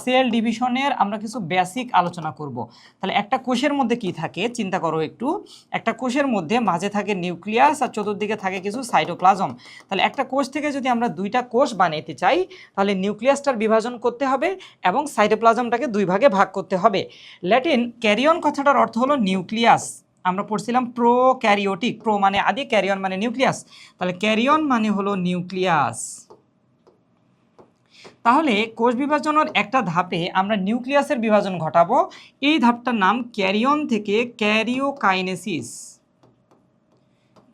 Sell ডিভিশনের আমরা কিছু বেসিক আলোচনা করব। তাহলে একটা কোষের মধ্যে কি থাকে চিন্তা করো একটু। একটা কোষের মধ্যে মাঝে থাকে নিউক্লিয়াস আর চতুর্দিকে থাকে কিছু সাইটোপ্লাজম। তাহলে একটা কোষ থেকে যদি আমরা দুইটা কোষ বানাতে চাই তাহলে নিউক্লিয়াসটার বিভাজন করতে হবে এবং সাইটোপ্লাজমটাকে দুই ভাগে ভাগ করতে হবে। ল্যাটিন ক্যারিয়ন কথাটার অর্থ হলো নিউক্লিয়াস। আমরা পড়ছিলাম প্রো ক্যারিওটিক, প্রো মানে আদি, ক্যারিয়ন মানে নিউক্লিয়াস। তাহলে ক্যারিয়ন মানে হলো নিউক্লিয়াস। তাহলে কোষ বিভাজনের একটা ধাপে আমরা নিউক্লিয়াসের বিভাজন ঘটাবো। এই ধাপটার নাম ক্যারিয়ন থেকে ক্যারিওকাইনেসিস।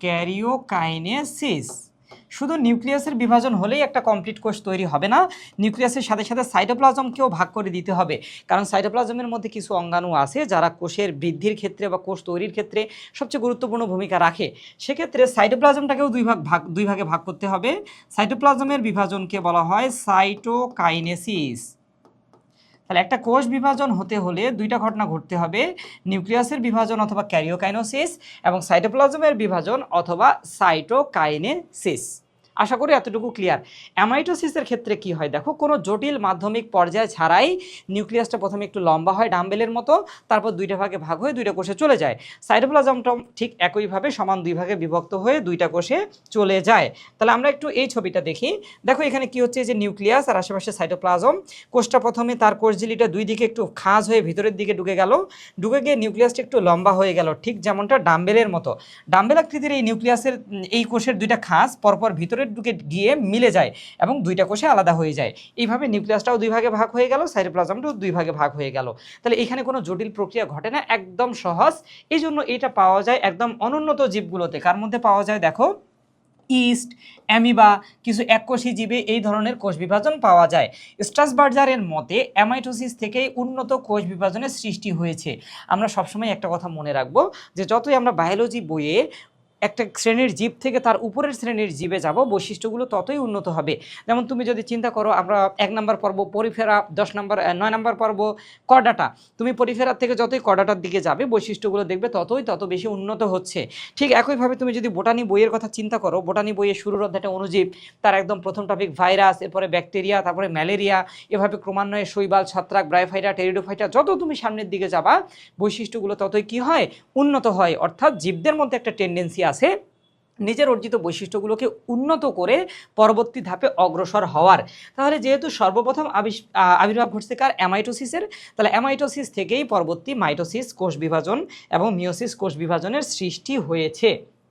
ক্যারিওকাইনেসিস। শুধু নিউক্লিয়াসের বিভাজন হলেই একটা কমপ্লিট কোষ তৈরি হবে না, নিউক্লিয়াসের সাথে সাথে সাইটোপ্লাজমকেও ভাগ করে দিতে হবে। কারণ সাইটোপ্লাজমের মধ্যে কিছু অঙ্গাণু আছে যারা কোষের বৃদ্ধির ক্ষেত্রে বা কোষ তৈরির ক্ষেত্রে সবচেয়ে গুরুত্বপূর্ণ ভূমিকা রাখে। সেক্ষেত্রে সাইটোপ্লাজমটাকেও দুই ভাগে ভাগ করতে হবে। সাইটোপ্লাজমের বিভাজনকে বলা হয় সাইটোকাইনেসিস। তাহলে একটা কোষ বিভাজন হতে হলে দুইটা ঘটনা ঘটতে হবে, নিউক্লিয়াসের বিভাজন অথবা ক্যারিওকাইনেসিস এবং সাইটোপ্লাজমের বিভাজন অথবা সাইটোকাইনেসিস। আশা করি এতটুকু ক্লিয়ার। অ্যামাইটোসিসের ক্ষেত্রে কি হয় দেখো, কোনো জটিল মাধ্যমিক পর্যায় ছাড়াই নিউক্লিয়াসটা প্রথমে একটু লম্বা হয় ডাম্বেলের মতো, তারপর দুইটা ভাগে ভাগ হয়ে দুইটা কোষে চলে যায়। সাইটোপ্লাজমটা ঠিক একইভাবে সমান দুই ভাগে বিভক্ত হয়ে দুইটা কোষে চলে যায়। তাহলে আমরা একটু এই ছবিটা দেখি। দেখো এখানে কি হচ্ছে, যে নিউক্লিয়াস আর আশেপাশে সাইটোপ্লাজম। কোষটা প্রথমে তার কোষঝিলিটা দুই দিকে একটু খাঁজ হয়ে ভিতরের দিকে ঢুকে গেল, ঢুকে গিয়ে নিউক্লিয়াসটা একটু লম্বা হয়ে গেল, ঠিক যেমনটা ডাম্বেলের মতো। ডাম্বেল আকৃতির এই নিউক্লিয়াসের এই কোষের দুইটা খাঁজ পরপর ভিতরের ঢুকে গিয়ে মিলে যায় এবং দুইটা কোষে আলাদা হয়ে যায়। এইভাবে নিউক্লিয়াসটাও দুই ভাগে ভাগ হয়ে গেল, সাইটোপ্লাজমটাও দুই ভাগে ভাগ হয়ে গেল। তাহলে এখানে কোনো জটিল প্রক্রিয়া ঘটে না, একদম সহজ। এই জন্য এটা পাওয়া যায় একদম অনুন্নত জীবগুলোতে। কার মধ্যে পাওয়া যায় দেখো, ইস্ট, অ্যামিবা, কিছু এককোষী জীবে এই ধরনের কোষ বিভাজন পাওয়া যায়। স্ট্রাসবার্জারের মতে অ্যামাইটোসিস থেকেই উন্নত কোষ বিভাজনের সৃষ্টি হয়েছে। আমরা সবসময় একটা কথা মনে রাখবো, যে যতই আমরা বায়োলজি বইয়ে একটা শ্রেণীর জীব থেকে তার উপরের শ্রেণীর জীবে যাব, বৈশিষ্ট্যগুলো ততই উন্নত হবে। যেমন তুমি যদি চিন্তা করো, আমরা 1 নম্বর পর্ব পরিফেরা, 9 নম্বর পর্ব কর্ডাটা, তুমি পরিফেরার থেকে যতই কর্ডাটার দিকে যাবে বৈশিষ্ট্যগুলো দেখবে তত বেশি উন্নত হচ্ছে। ঠিক একইভাবে তুমি যদি বোটানি বইয়ের কথা চিন্তা করো, বোটানি বইয়ের শুরুর অধ্যায়টা অণুজীব, তার একদম প্রথম টপিক ভাইরাস, এরপরে ব্যাকটেরিয়া, তারপরে ম্যালেরিয়া, এভাবে ক্রমান্বয়ে শৈবাল, ছত্রাক, ব্রায়োফাইটা, টেরিডোফাইটা, যত তুমি সামনের দিকে যাবা বৈশিষ্ট্যগুলো ততই কি হয়, উন্নত হয়। অর্থাৎ জীবদের মধ্যে একটা টেন্ডেন্সি আছে নিজের অর্জিত বৈশিষ্ট্যগুলোকে উন্নত করে পরবর্তী ধাপে অগ্রসর হওয়ার। তাহলে যেহেতু সর্বপ্রথম আবির্ভাব ঘটছে কার, অ্যামাইটোসিসের, তাহলে অ্যামাইটোসিস থেকেই পরবর্তী মাইটোসিস কোষ বিভাজন এবং মিওসিস কোষ বিভাজনের সৃষ্টি হয়েছে।